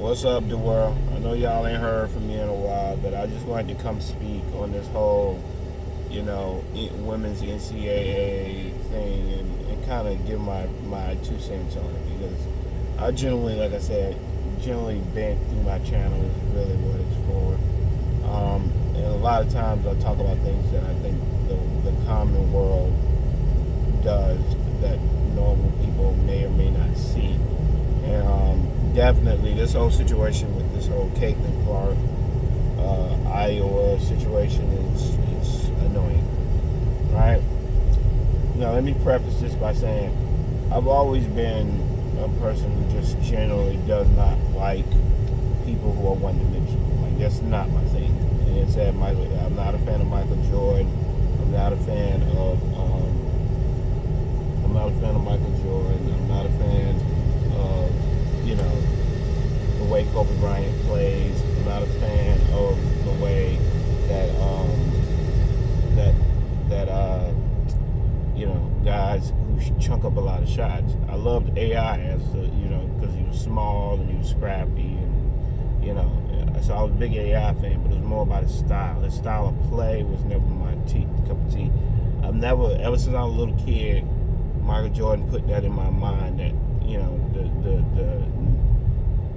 What's up, the world? I know y'all ain't heard from me in a while, but I just wanted to come speak on this whole, women's NCAA thing and kind of give my 2 cents on it because I generally, like I said, generally vent through my channel is really what it's for. And a lot of times I talk about things that I think the common world does that normal people may or may not see. And definitely this whole situation with this whole Caitlin Clark, Iowa situation it's annoying, right? Now let me preface this by saying I've always been a person who just generally does not like people who are one-dimensional. Like that's not my thing. And it's that I'm not a fan of Michael Jordan. I'm not a fan of Michael Jordan. I'm not a fan of the way Kobe Bryant plays. I'm not a fan of the way that guys who chunk up a lot of shots. I loved AI as because he was small and he was scrappy and so I was a big AI fan, but it was more about his style. His style of play was never my cup of tea. Ever since I was a little kid, Michael Jordan put that in my mind that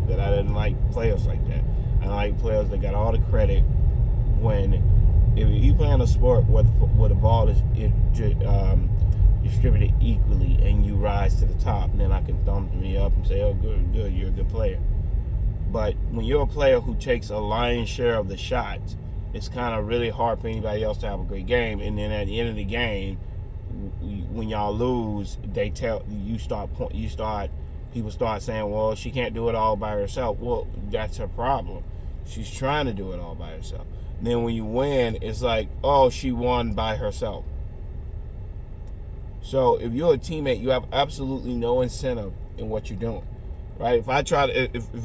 that I didn't like players like that. I like players that got all the credit when if you play in a sport where the ball is distributed equally and you rise to the top, then I can thumb me up and say, oh, good, you're a good player. But when you're a player who takes a lion's share of the shots, it's kind of really hard for anybody else to have a great game. And then at the end of the game, when y'all lose, people start saying, well, she can't do it all by herself. Well, that's her problem. She's trying to do it all by herself. And then when you win, it's like, oh, she won by herself. So if you're a teammate, you have absolutely no incentive in what you're doing, right? If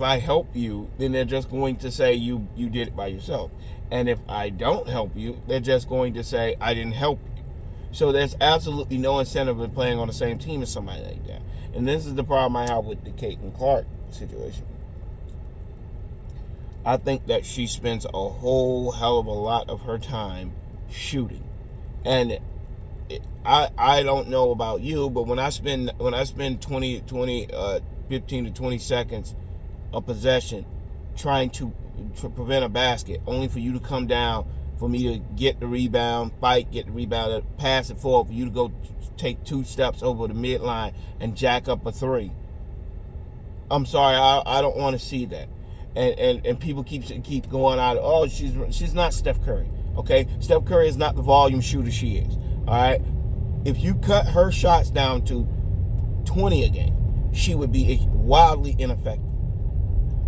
I help you, then they're just going to say you did it by yourself. And if I don't help you, they're just going to say I didn't help you. So there's absolutely no incentive in playing on the same team as somebody like that. And this is the problem I have with the Caitlin Clark situation. I think that she spends a whole hell of a lot of her time shooting. And I don't know about you, but when I spend 15 to 20 seconds of possession trying to prevent a basket, only for you to come down, for me to get the rebound, get the rebound, pass it forward, for you to go take 2 steps over the midline and jack up a 3. I'm sorry, I don't want to see that. And people keep going out. Oh, she's not Steph Curry. Okay, Steph Curry is not the volume shooter she is. All right, if you cut her shots down to 20 a game, she would be wildly ineffective.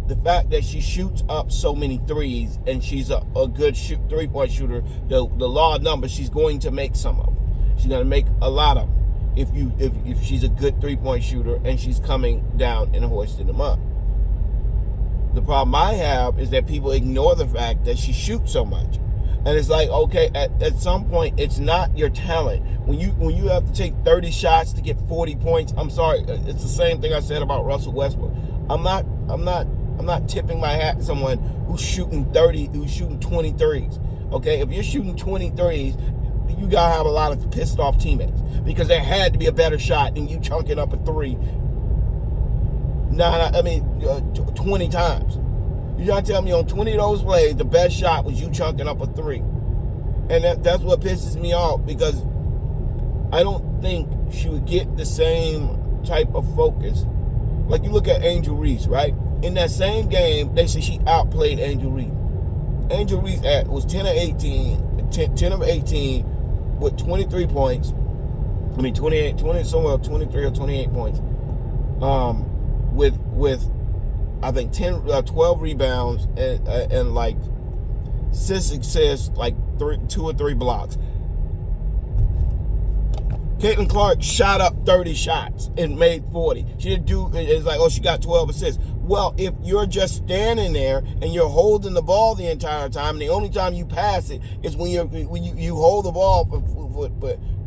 The fact that she shoots up so many threes and she's a good 3-point shooter, the law of numbers, she's going to make some of them. She's going to make a lot of them if she's a good 3-point shooter and she's coming down and hoisting them up. The problem I have is that people ignore the fact that she shoots so much. And it's like, okay, at some point, it's not your talent. When you have to take 30 shots to get 40 points, I'm sorry, it's the same thing I said about Russell Westbrook. I'm not tipping my hat to someone who's shooting 23s. Okay, if you're shooting 23s, you gotta have a lot of pissed off teammates because there had to be a better shot than you chunking up a 3. 20 times. You trying to tell me on 20 of those plays, the best shot was you chunking up a 3. And that's what pisses me off because I don't think she would get the same type of focus. Like you look at Angel Reese, right? In that same game, they say she outplayed Angel Reese. Angel Reese was 10 of 18 with 23 points. 23 or 28 points. With I think 12 rebounds and like 6 assists, like 2 or 3 blocks. Caitlin Clark shot up 30 shots and made 40. It's like, oh, she got 12 assists. Well, if you're just standing there and you're holding the ball the entire time, and the only time you pass it is when you hold the ball for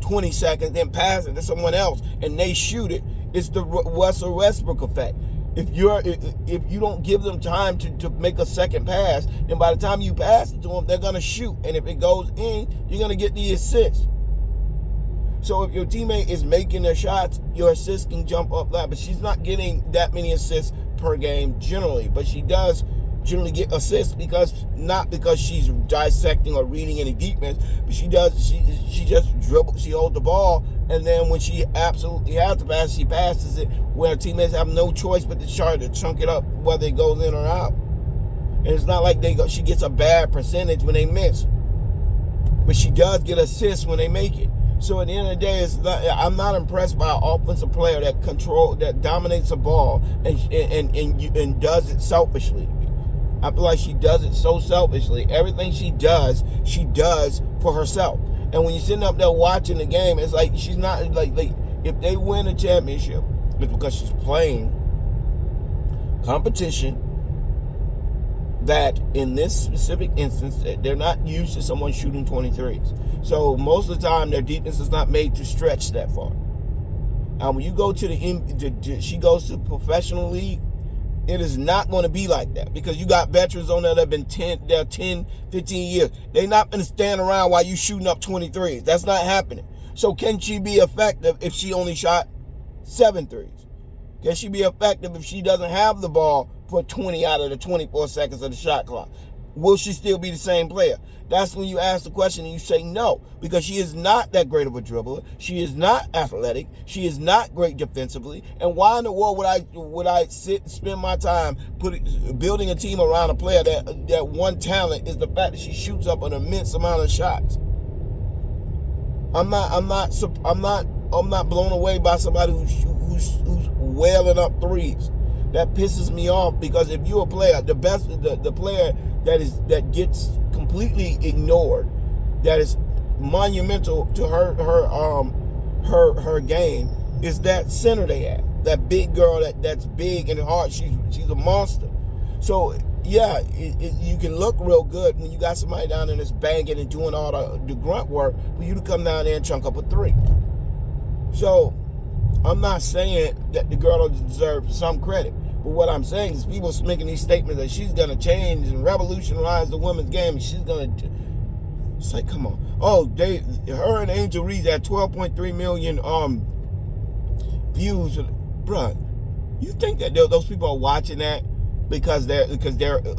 20 seconds, then pass it to someone else, and they shoot it, it's the Russell Westbrook effect. If you don't give them time to make a second pass, then by the time you pass it to them, they're gonna shoot. And if it goes in, you're gonna get the assist. So if your teammate is making their shots, your assist can jump up that. But she's not getting that many assists per game generally. But she does generally get assists not because she's dissecting or reading any defense, but she just dribbles, she holds the ball, and then when she absolutely has to pass, she passes it where her teammates have no choice but to try to chunk it up whether it goes in or out. And it's not like she gets a bad percentage when they miss, but she does get assists when they make it. So at the end of the day, I'm not impressed by an offensive player that dominates the ball and does it selfishly. I feel like she does it so selfishly. Everything she does for herself. And when you're sitting up there watching the game, it's like she's not like if they win a championship, it's because she's playing competition that in this specific instance, they're not used to someone shooting 23s. So most of the time, their defense is not made to stretch that far. When you go to she goes to the professional league, it is not going to be like that because you got veterans on there that have been 10, 15 years. They're not going to stand around while you shooting up 23s. That's not happening. So can she be effective if she only shot 7 threes? Can she be effective if she doesn't have the ball for 20 out of the 24 seconds of the shot clock? Will she still be the same player? That's when you ask the question and you say no, because she is not that great of a dribbler. She is not athletic. She is not great defensively. And why in the world would I spend my time building a team around a player that one talent is the fact that she shoots up an immense amount of shots? I'm not blown away by somebody who's wailing up threes. That pisses me off because if you're a player, the player that gets completely ignored, that is monumental to her game, is that center they have, that big girl that's big and hard. She's a monster. So yeah, you can look real good when you got somebody down there that's banging and doing all the grunt work for you to come down there and chunk up a three. So I'm not saying that the girl doesn't deserve some credit. But what I'm saying is people making these statements that she's going to change and revolutionize the women's game. And she's going to... It's like, come on. Oh, her and Angel Reese had 12.3 million views. Bruh, you think that those people are watching that because they're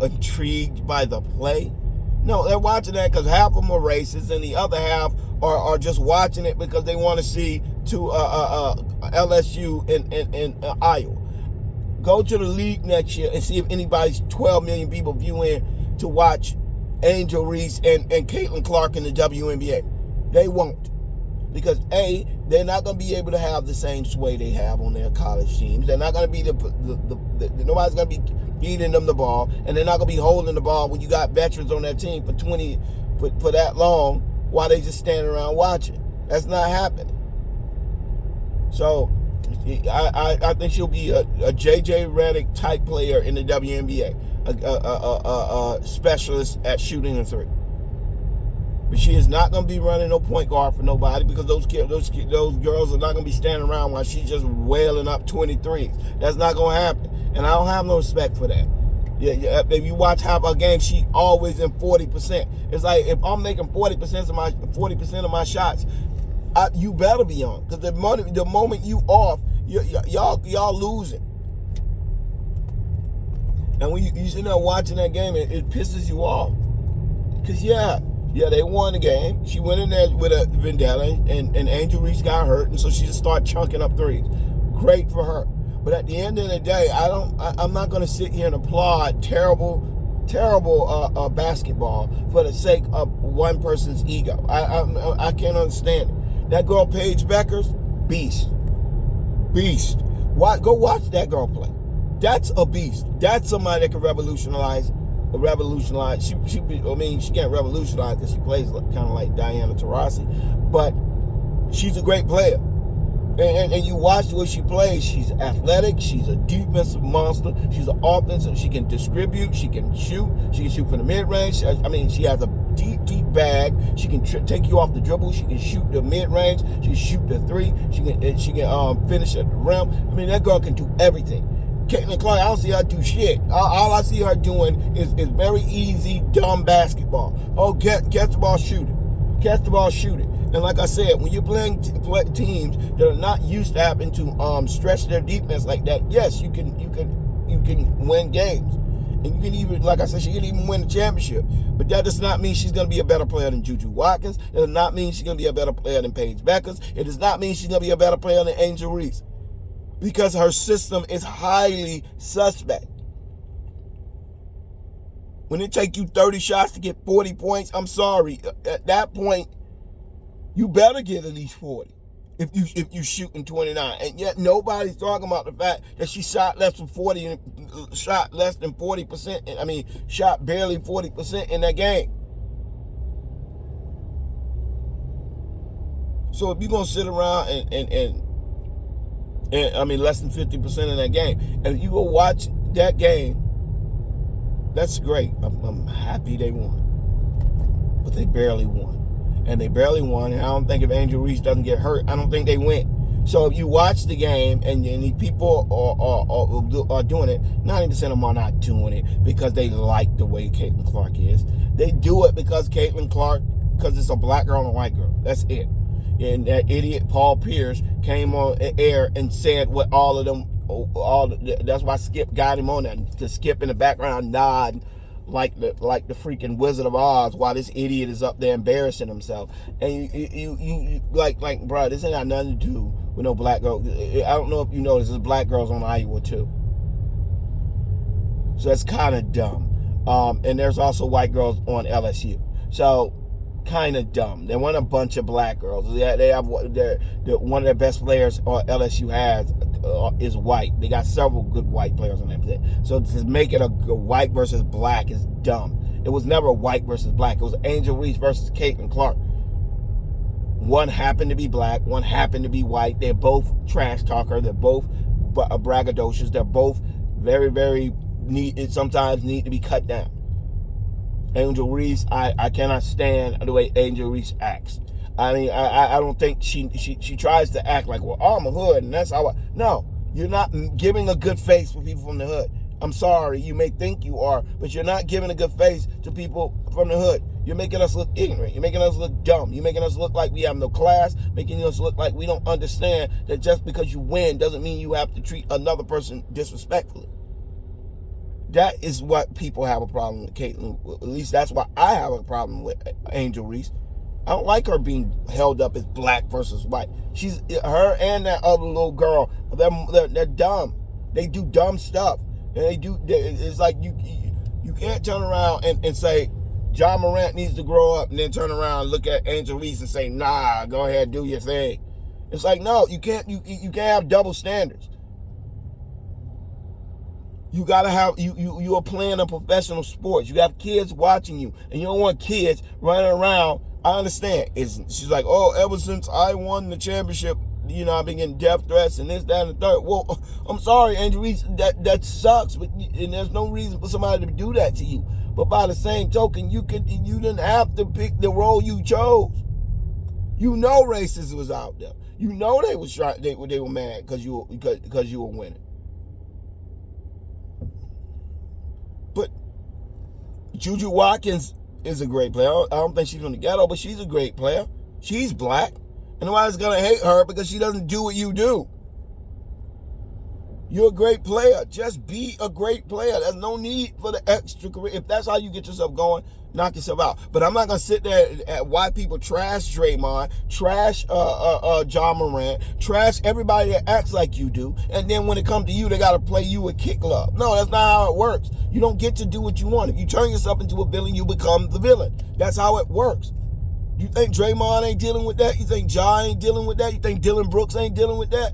intrigued by the play? No, they're watching that because half of them are racist and the other half are just watching it because they want to see LSU and Iowa. Go to the league next year and see if anybody's 12 million people view in to watch Angel Reese and Caitlin Clark in the WNBA. They won't. Because A, they're not going to be able to have the same sway they have on their college teams. They're not going to be nobody's going to be beating them the ball, and they're not going to be holding the ball when you got veterans on that team for that long while they just standing around watching. That's not happening. So I think she'll be a JJ Redick type player in the WNBA, a specialist at shooting a three. But she is not going to be running no point guard for nobody because those girls are not going to be standing around while she's just wailing up 23s. That's not going to happen, and I don't have no respect for that. Yeah, if you watch half a game, she always in 40%. It's like if I'm making 40% of my shots, you better be on, because the moment you off, y'all losing. And when you sitting there watching that game, it pisses you off. Because they won the game. She went in there with a vendetta, and Angel Reese got hurt, and so she just started chunking up threes. Great for her. But at the end of the day, I'm not going to sit here and applaud terrible basketball for the sake of one person's ego. I can't understand it. That girl Paige Beckers, beast. Go watch that girl play. That's a beast. That's somebody that can revolutionize. She can't revolutionize because she plays kind of like Diana Taurasi, but she's a great player. And you watch the way she plays. She's athletic. She's a defensive monster. She's an offensive. She can distribute. She can shoot. She can shoot from the mid-range. She has a deep bag. She can take you off the dribble. She can shoot the mid-range. She can shoot the three. She can finish at the rim. That girl can do everything. Caitlin Clark, I don't see her do shit. All I see her doing is very easy, dumb basketball. Oh, catch the ball, shoot it. Catch the ball, shoot it. And like I said, when you're playing teams that are not used to having to stretch their defense like that, yes, you can win games. And you can even, like I said, she can even win the championship. But that does not mean she's going to be a better player than Juju Watkins. It does not mean she's going to be a better player than Paige Beckers. It does not mean she's going to be a better player than Angel Reese. Because her system is highly suspect. When it take you 30 shots to get 40 points, I'm sorry. At that point, you better get at least 40 if you shooting 29. And yet nobody's talking about the fact that she shot less than 40%. I mean, shot barely 40% in that game. So if you're gonna sit around and I mean less than 50% in that game, and you go watch that game, that's great. I'm happy they won, but they barely won. And they barely won. And I don't think if Angel Reese doesn't get hurt, I don't think they win. So if you watch the game and these people are doing it, 90% of them are not doing it because they like the way Caitlin Clark is. They do it because it's a black girl and a white girl. That's it. And that idiot Paul Pierce came on air and said what all of them. That's why Skip got him on that. To Skip in the background nod like the freaking Wizard of Oz while this idiot is up there embarrassing himself. And you like, bro, this ain't got nothing to do with no black girl. I don't know if you noticed, there's black girls on Iowa too. So that's kind of dumb. And there's also white girls on LSU. So kind of dumb. There weren't a bunch of black girls. They have one of their best players LSU has is white. They got several good white players on that team. So to make it a white versus black is dumb. It was never white versus black. It was Angel Reese versus Caitlin Clark. One happened to be black. One happened to be white. They're both trash talker. They're both braggadocious. They're both very, very sometimes need to be cut down. Angel Reese, I cannot stand the way Angel Reese acts. I mean, I don't think she tries to act like, well, I'm a hood, and that's how no, you're not giving a good face for people from the hood. I'm sorry, you may think you are, but you're not giving a good face to people from the hood. You're making us look ignorant. You're making us look dumb. You're making us look like we have no class, making us look like we don't understand that just because you win doesn't mean you have to treat another person disrespectfully. That is what people have a problem with Caitlin. At least that's why I have a problem with Angel Reese. I don't like her being held up as black versus white. She's her and that other little girl. They're dumb. They do dumb stuff. And it's like you can't turn around and say John Morant needs to grow up, and then turn around and look at Angel Reese and say, nah, go ahead, do your thing. It's like, no, you can't have double standards. You gotta have you are playing a professional sport. You have kids watching you, and you don't want kids running around. I understand. She's like, oh, ever since I won the championship, I've been getting death threats and this, that, and the third. Well, I'm sorry, Angel Reese, that sucks, and there's no reason for somebody to do that to you. But by the same token, you didn't have to pick the role you chose. Racism was out there. They were mad because you were winning. But Juju Watkins is a great player. I don't think she's from the ghetto, but she's a great player. She's black. And nobody's going to hate her because she doesn't do what you do. You're a great player. Just be a great player. There's no need for the extra career. If that's how you get yourself going, knock yourself out. But I'm not going to sit there and watch people trash Draymond, trash John Morant, trash everybody that acts like you do. And then when it comes to you, they got to play you a kick love. No, that's not how it works. You don't get to do what you want. If you turn yourself into a villain, you become the villain. That's how it works. You think Draymond ain't dealing with that? You think Ja ain't dealing with that? You think Dylan Brooks ain't dealing with that?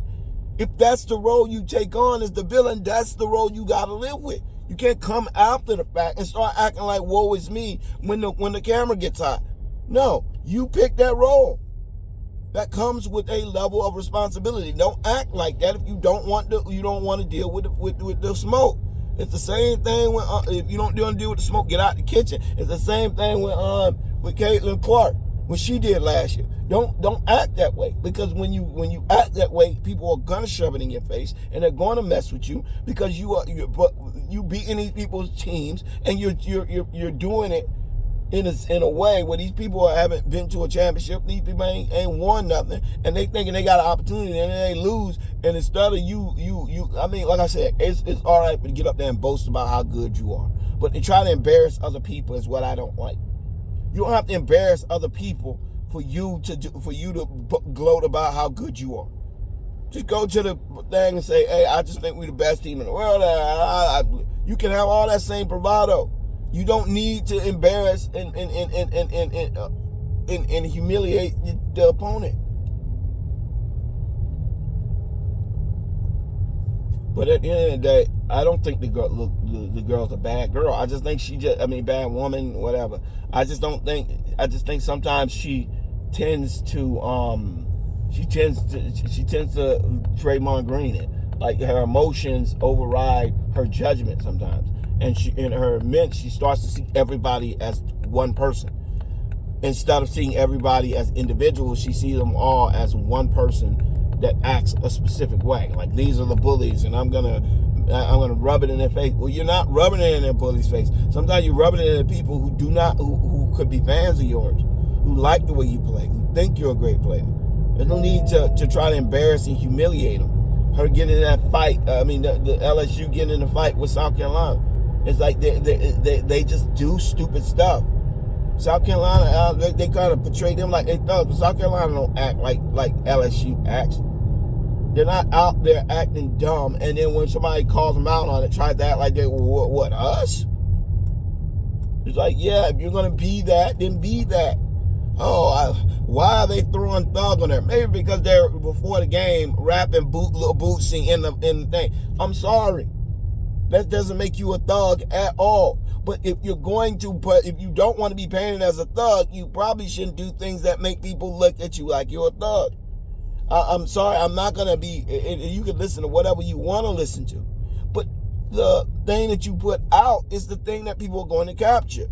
If that's the role you take on as the villain, that's the role you got to live with. You can't come after the fact and start acting like woe is me when the camera gets hot. No, you pick that role. That comes with a level of responsibility. Don't act like that if you don't want to deal with the smoke. It's the same thing when if you don't want to deal with the smoke, get out the kitchen. It's the same thing with Caitlin Clark. what she did last year. Don't act that way, because when you act that way, people are gonna shove it in your face and they're gonna mess with you, because you beating these people's teams, and you're doing it in a way where these people haven't been to a championship. These people ain't won nothing, and they thinking they got an opportunity, and then they lose. And instead of you, I mean, like I said, it's all right to get up there and boast about how good you are, but to try to embarrass other people is what I don't like. You don't have to embarrass other people for you to gloat about how good you are. Just go to the thing and say, hey, I just think we're the best team in the world. You can have all that same bravado. You don't need to embarrass and humiliate the opponent. But at the end of the day, I don't think the girl's a bad girl. I just think bad woman, whatever. I just think sometimes she tends to Draymond Green it. Like, her emotions override her judgment sometimes. And she starts to see everybody as one person. Instead of seeing everybody as individuals, she sees them all as one person that acts a specific way. Like, these are the bullies, and I'm gonna rub it in their face. Well, you're not rubbing it in their bully's face. Sometimes you're rubbing it in the people who could be fans of yours, who like the way you play, who think you're a great player. There's no need to try to embarrass and humiliate them. Her getting in that fight, the LSU getting in the fight with South Carolina. It's like they just do stupid stuff. South Carolina, they kind of portray them like they thugs, but South Carolina don't act like LSU acts. They're not out there acting dumb, and then when somebody calls them out on it, tries to act like they what us? It's like, yeah, if you're gonna be that, then be that. Why are they throwing thug on there? Maybe because they're before the game rapping little bootsy in the thing. I'm sorry. That doesn't make you a thug at all. But if you don't want to be painted as a thug, you probably shouldn't do things that make people look at you like you're a thug. I'm sorry, I'm not going to be, you can listen to whatever you want to listen to. But the thing that you put out is the thing that people are going to capture.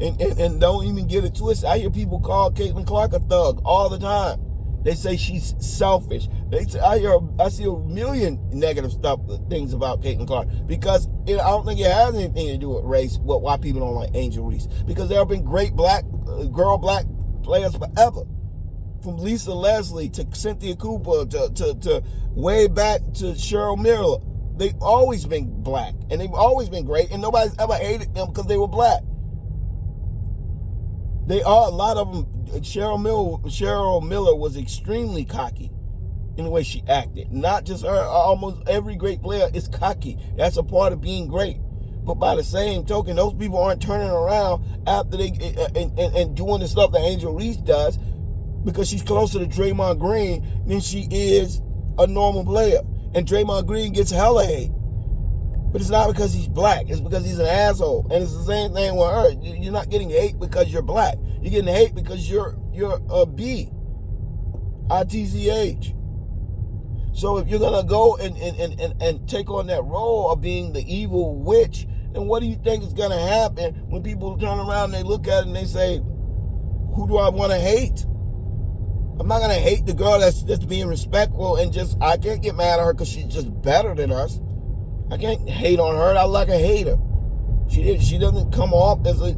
And don't even get it twisted. I hear people call Caitlin Clark a thug all the time. They say she's selfish. I see a million negative things about Caitlin Clark, because I don't think it has anything to do with race. Why people don't like Angel Reese? Because there have been great black players forever, from Lisa Leslie to Cynthia Cooper to way back to Cheryl Miller. They've always been black, and they've always been great, and nobody's ever hated them because they were black. They are, a lot of them. Cheryl Miller was extremely cocky in the way she acted. Not just her. Almost every great player is cocky. That's a part of being great. But by the same token, those people aren't turning around after they and doing the stuff that Angel Reese does, because she's closer to Draymond Green than she is a normal player. And Draymond Green gets hella hate. But it's not because he's black. It's because he's an asshole. And it's the same thing with her. You're not getting hate because you're black. You're getting hate because you're a B. ITCH. So if you're going to go and take on that role of being the evil witch, then what do you think is going to happen when people turn around and they look at it and they say, who do I want to hate? I'm not going to hate the girl that's just being respectful and I can't get mad at her because she's just better than us. I can't hate on her. I like a hater. She doesn't come off as a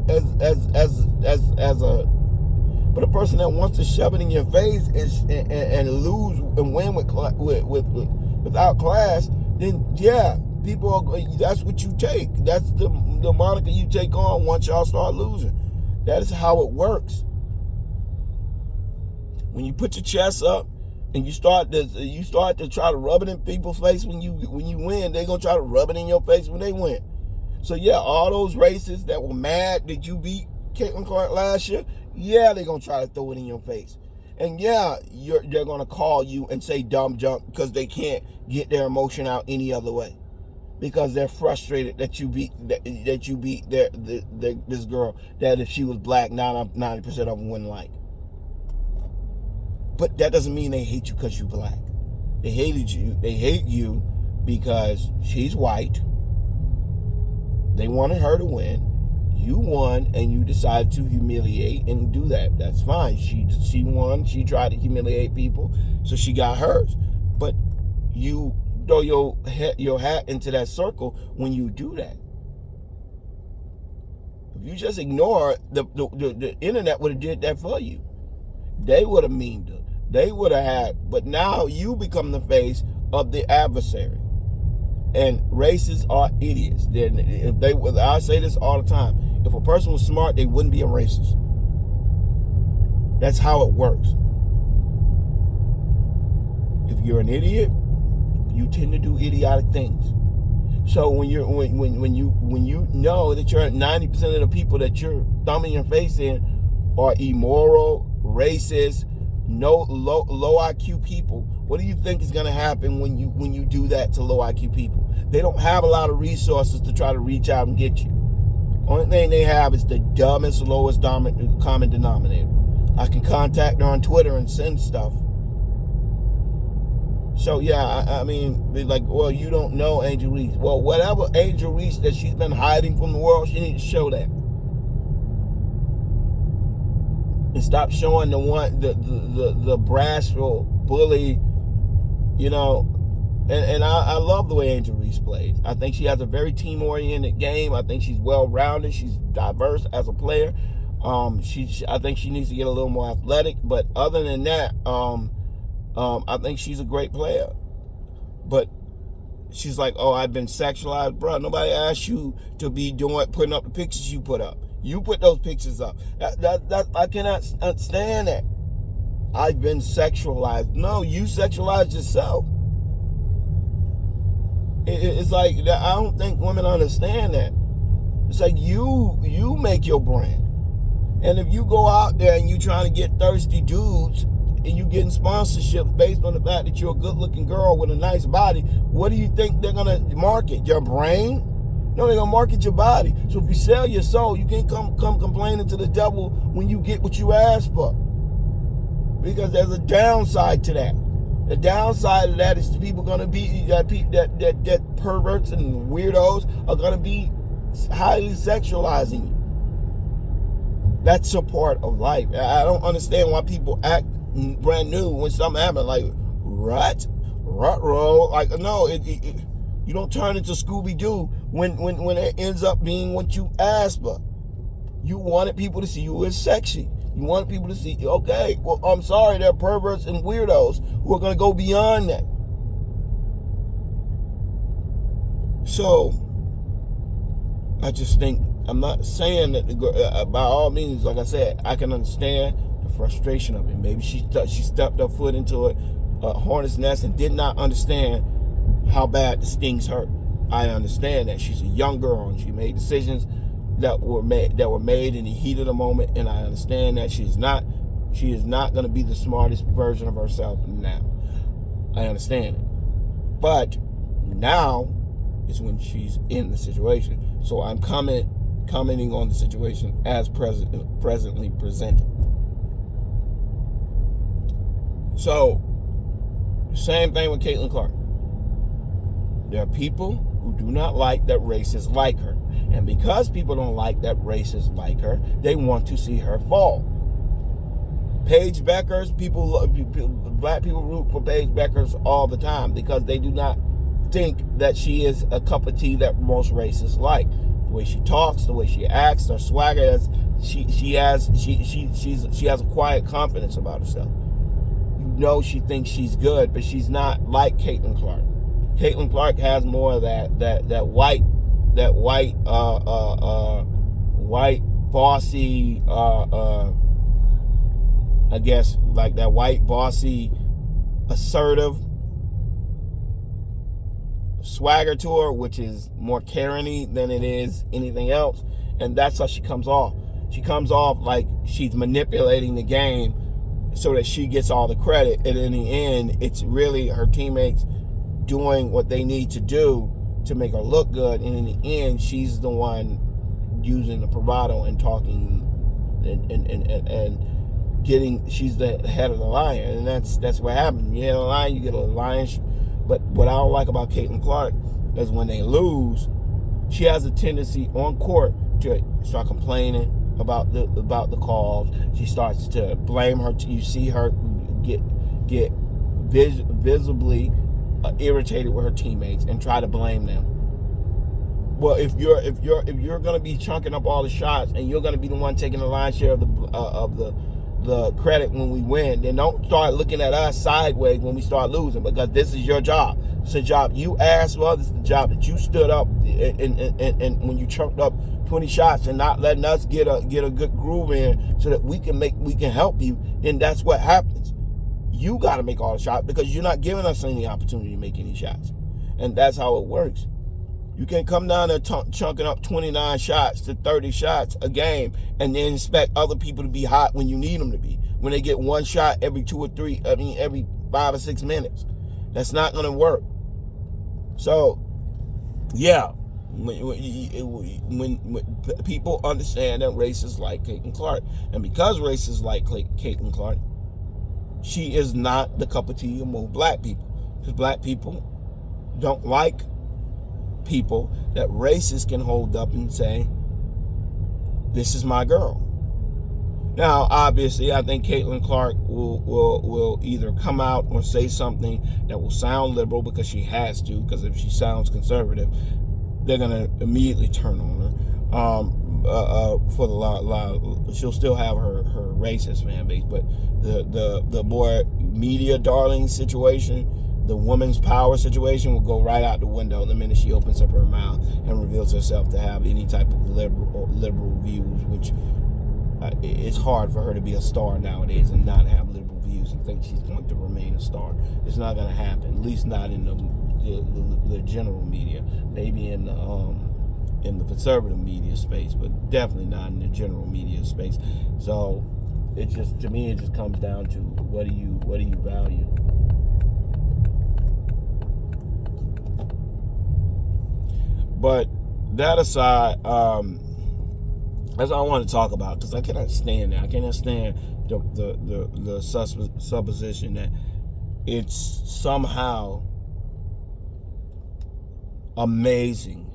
but a person that wants to shove it in your face and lose and win without class, then yeah, that's what you take. That's the moniker you take on once y'all start losing. That is how it works. When you put your chest up and you start to try to rub it in people's face when you win, they're gonna try to rub it in your face when they win. So yeah, all those racists that were mad that you beat Caitlin Clark last year, yeah, they're gonna try to throw it in your face. And yeah, they're gonna call you and say dumb junk because they can't get their emotion out any other way, because they're frustrated that you beat this girl that if she was black, 90% of them wouldn't like. But that doesn't mean they hate you because you're black. They hate you because she's white. They wanted her to win. You won, and you decided to humiliate and do that. That's fine. She won. She tried to humiliate people, so she got hers. But you throw your hat into that circle when you do that. If you just ignore the internet would have did that for you. They would have memed her. They would have had. But now you become the face of the adversary. And racists are idiots. I say this all the time. If a person was smart, they wouldn't be a racist. That's how it works. If you're an idiot, you tend to do idiotic things. So when you know that you're 90% of the people that you're thumbing your face in are immoral, racist, low IQ people, what do you think is going to happen when you do that to low IQ people? They don't have a lot of resources to try to reach out and get you. Only thing they have is the dumbest, lowest common denominator. I can contact her on Twitter and send stuff. So yeah, I mean, they're like, well, you don't know Angel Reese. Well, whatever Angel Reese that she's been hiding from the world, she needs to show that. And stop showing the brashful bully, you know. And I love the way Angel Reese plays. I think she has a very team-oriented game. I think she's well-rounded. She's diverse as a player. I think she needs to get a little more athletic. But other than that, I think she's a great player. But she's like, oh, I've been sexualized. Bro, nobody asked you to be putting up the pictures you put up. You put those pictures up. That I cannot stand that. I've been sexualized. No, you sexualized yourself. It's like, I don't think women understand that. It's like you make your brand. And if you go out there and you trying to get thirsty dudes and you getting sponsorships based on the fact that you're a good-looking girl with a nice body, what do you think they're going to market? Your brain? No, they're going to market your body. So if you sell your soul, you can't come complaining to the devil when you get what you asked for. Because there's a downside to that. The downside of that is the people going to be, that perverts and weirdos are going to be highly sexualizing you. That's a part of life. I don't understand why people act brand new when something happens. Like, roll. Like, no, you don't turn into Scooby-Doo when it ends up being what you asked for. You wanted people to see you as sexy. You want people to see, okay, well, I'm sorry, there are perverts and weirdos who are going to go beyond that. So, I just think, I'm not saying that by all means, like I said, I can understand the frustration of it. Maybe she stepped her foot into a hornet's nest and did not understand how bad the stings hurt. I understand that. She's a young girl and she made decisions that were made in the heat of the moment, and I understand that she is not going to be the smartest version of herself now. I understand it. But now is when she's in the situation. So I'm commenting on the situation as presently presented. So, same thing with Caitlin Clark. There are people who do not like that racists like her. And because people don't like that racists like her, they want to see her fall. Paige Beckers, black people root for Paige Beckers all the time because they do not think that she is a cup of tea that most racists like. The way she talks, the way she acts, her swagger, she has a quiet confidence about herself. You know she thinks she's good, but she's not like Caitlin Clark. Caitlin Clark has more of that white bossy, I guess, like that white bossy, assertive swagger to her, which is more Karen-y than it is anything else. And that's how she comes off. She comes off like she's manipulating the game so that she gets all the credit. And in the end, it's really her teammates doing what they need to do to make her look good, and in the end, she's the one using the bravado and talking and getting. She's the head of the lion, and that's what happens. You get a lion, you get a lion. But what I don't like about Caitlin Clark is when they lose, she has a tendency on court to start complaining about the calls. She starts to blame her. You see her get visibly irritated with her teammates and try to blame them. Well, if you're gonna be chunking up all the shots and you're gonna be the one taking the lion's share of the credit when we win, then don't start looking at us sideways when we start losing, because this is your job. It's a job you asked for. This is the job that you stood up and when you chunked up 20 shots and not letting us get a good groove in so that we can help you. Then that's what happens. You got to make all the shots because you're not giving us any opportunity to make any shots, and that's how it works. You can't come down there chunking up 29 shots to 30 shots a game and then expect other people to be hot when you need them to be. When they get one shot every every 5 or 6 minutes. That's not going to work. So, yeah, when people understand that racists like Caitlin Clark, and because racists like Caitlin Clark, she is not the cup of tea of most black people. Because black people don't like people that racists can hold up and say, this is my girl. Now, obviously, I think Caitlin Clark will either come out or say something that will sound liberal because she has to, because if she sounds conservative, they're going to immediately turn on her. For the lot, she'll still have her racist fan base, but the more media darling situation, the woman's power situation will go right out the window the minute she opens up her mouth and reveals herself to have any type of liberal views, which it's hard for her to be a star nowadays and not have liberal views and think she's going to remain a star. It's not going to happen, at least not in the general media. Maybe in the conservative media space, but definitely not in the general media space. So to me, it just comes down to what do you value. But that aside, that's all I want to talk about, because I cannot stand that. I cannot stand the supposition that it's somehow amazing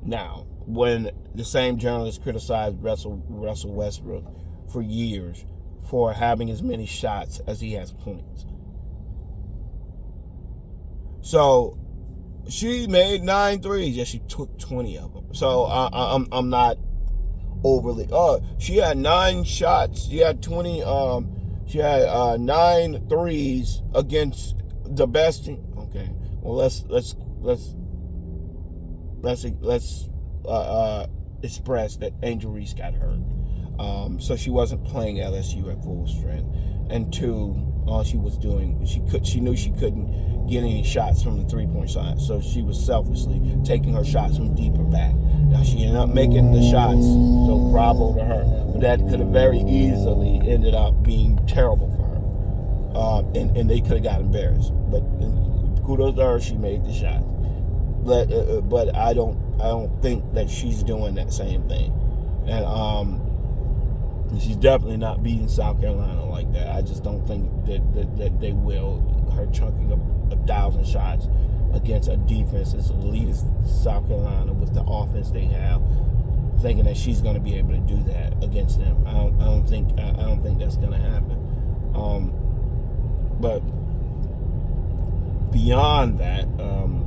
now when the same journalists criticized Russell Westbrook for years for having as many shots as he has points. So she made 9 threes. Yeah, she took 20 of them. So I'm not overly. She had 9 shots. She had 20. She had 9 threes against the best team. Okay. Well, let's express that Angel Reese got hurt. So she wasn't playing LSU at full strength. And 2, all she was doing, she knew she couldn't get any shots from the 3-point side, so she was selfishly taking her shots from deeper back. Now she ended up making the shots, so bravo to her. But that could have very easily ended up being terrible for her, and they could have got embarrassed. But kudos to her, she made the shot. But I don't think that she's doing that same thing, and she's definitely not beating South Carolina like that. I just don't think that they will. Her chunking up 1,000 shots against a defense as elite as South Carolina with the offense they have, thinking that she's going to be able to do that against them. I don't think that's going to happen. But beyond that,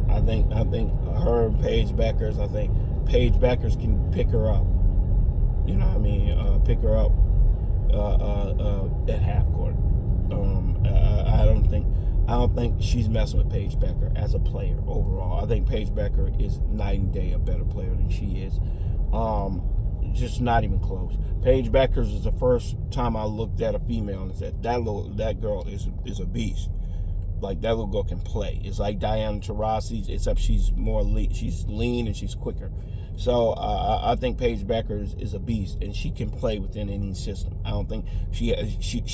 I think her and Paige Beckers. I think Paige Beckers can pick her up. You know what I mean? Pick her up at half court. I don't think she's messing with Paige Becker as a player overall. I think Paige Becker is night and day a better player than she is. Just not even close. Paige Beckers is the first time I looked at a female and said that girl is a beast. Like, that little girl can play. It's like Diana Taurasi, except she's more she's lean and she's quicker. So I think Paige Becker is a beast, and she can play within any system. I don't think she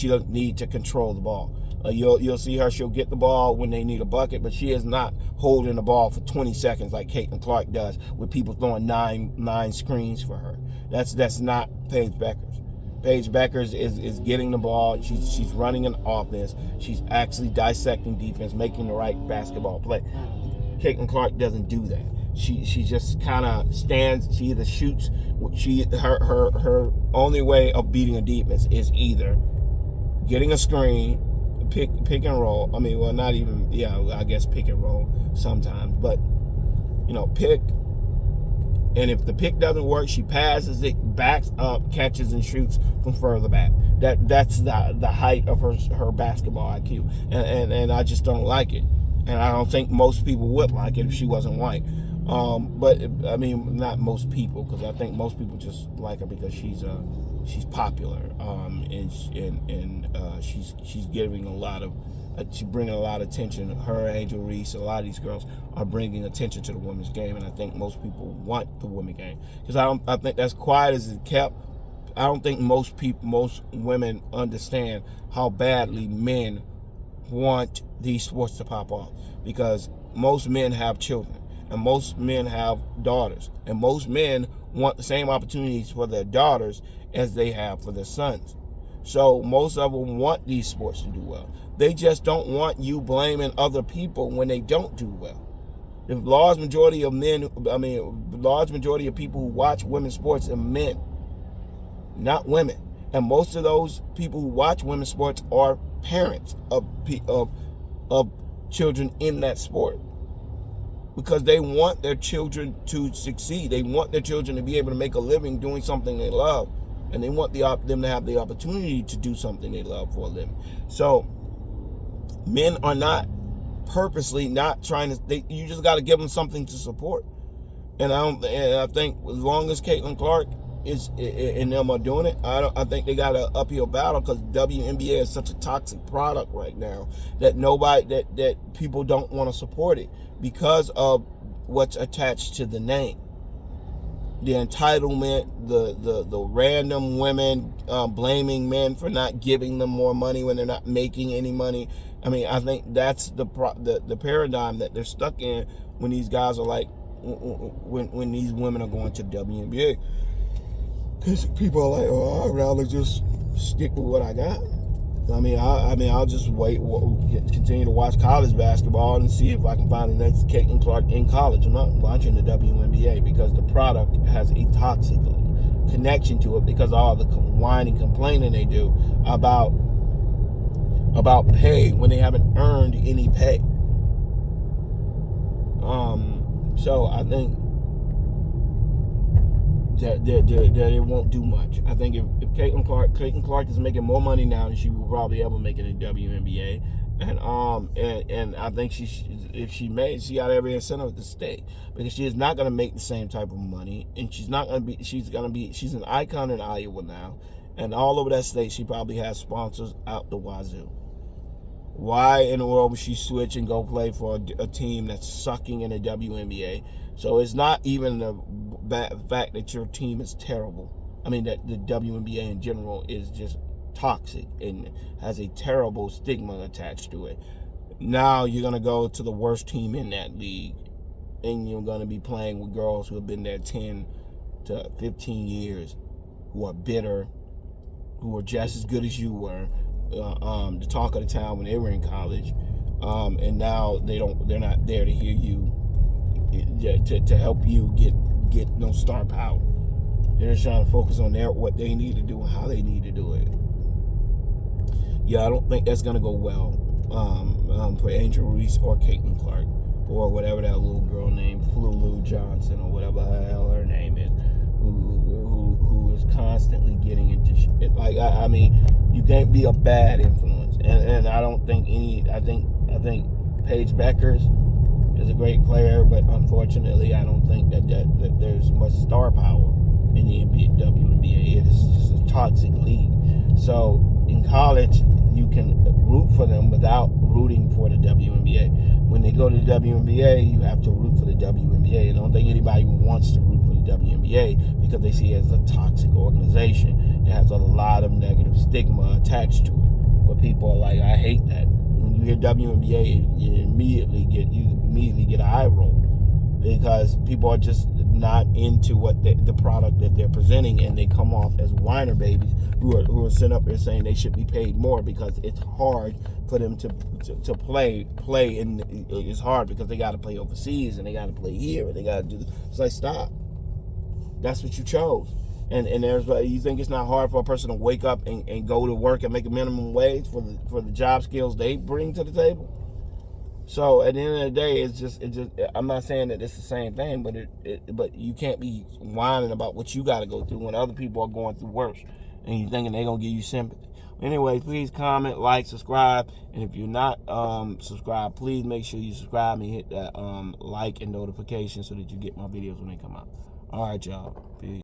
doesn't need to control the ball. You'll see her. She'll get the ball when they need a bucket, but she is not holding the ball for 20 seconds like Caitlin Clark does, with people throwing nine screens for her. That's not Paige Beckers. Paige Beckers is getting the ball. She's running an offense. She's actually dissecting defense, making the right basketball play. Caitlin Clark doesn't do that. she just kind of stands. She either shoots. Her only way of beating a defense is either getting a screen, pick and roll. I mean, well, not even, I guess pick and roll sometimes, but pick. And if the pick doesn't work, she passes it, backs up, catches and shoots from further back. That's the height of her basketball IQ, and I just don't like it. And I don't think most people would like it if she wasn't white. But I mean, not most people, because I think most people just like her because she's popular, and she's giving a lot of. She's bringing a lot of attention. Her, Angel Reese, a lot of these girls are bringing attention to the women's game, and I think most people want the women's game because I think that's quiet as it kept. I don't think most women understand how badly men want these sports to pop off, because most men have children and most men have daughters, and most men want the same opportunities for their daughters as they have for their sons. So most of them want these sports to do well. They just don't want you blaming other people when they don't do well. The large majority of people who watch women's sports are men, not women. And most of those people who watch women's sports are parents of children in that sport, because they want their children to succeed. They want their children to be able to make a living doing something they love. And they want them to have the opportunity to do something they love for a living. So men are not purposely not trying to. You just got to give them something to support. And I think as long as Caitlin Clark and them are doing it, I think they got an uphill battle, because WNBA is such a toxic product right now that that people don't want to support it because of what's attached to the name. The entitlement, the random women blaming men for not giving them more money when they're not making any money. I mean, I think that's the paradigm that they're stuck in when these guys are like, when these women are going to WNBA. Because people are like, I'd rather just stick with what I got. I mean, I'll just continue to watch college basketball and see if I can find the next Caitlin Clark in college. I'm not watching the WNBA because the product has a toxic connection to it, because of all the whining, complaining they do about pay when they haven't earned any pay. So I think that it won't do much. I think if Caitlin Clark is making more money now than she will probably ever make in the WNBA, and I think if she got every incentive to stay, because she is not going to make the same type of money, and she's an icon in Iowa now, and all over that state she probably has sponsors out the wazoo. Why in the world would she switch and go play for a team that's sucking in the WNBA? So it's not even the fact that your team is terrible. I mean, that the WNBA in general is just toxic and has a terrible stigma attached to it. Now you're going to go to the worst team in that league, and you're going to be playing with girls who have been there 10 to 15 years, who are bitter, who are just as good as you were, the talk of the town when they were in college, and now they're not there to hear you, to help you get no star power. They're just trying to focus on what they need to do and how they need to do it. Yeah, I don't think that's gonna go well for Angel Reese or Caitlin Clark or whatever that little girl named Flulu Johnson or whatever the hell her name is, who is constantly getting into shit. Like I mean, you can't be a bad influence, and I don't think I think Paige Beckers is a great player, but unfortunately, I don't think that there's much star power in the WNBA. It is just a toxic league. So in college, you can root for them without rooting for the WNBA. When they go to the WNBA, you have to root for the WNBA. And I don't think anybody wants to root for the WNBA because they see it as a toxic organization that has a lot of negative stigma attached to it. But people are like, I hate that. When you hear WNBA, you immediately get an eye roll, because people are just not into what the product that they're presenting, and they come off as whiner babies who are sitting up there saying they should be paid more because it's hard for them to play, and it's hard because they got to play overseas and they got to play here and they got to do this. It's like, stop. That's what you chose. And there's, you think it's not hard for a person to wake up and go to work and make a minimum wage for the job skills they bring to the table? So at the end of the day, it's just I'm not saying that it's the same thing, but you can't be whining about what you got to go through when other people are going through worse, and you thinking they're gonna give you sympathy. Anyway, please comment, like, subscribe, and if you're not subscribed, please make sure you subscribe and hit that like and notification so that you get my videos when they come out. All right, y'all. Peace.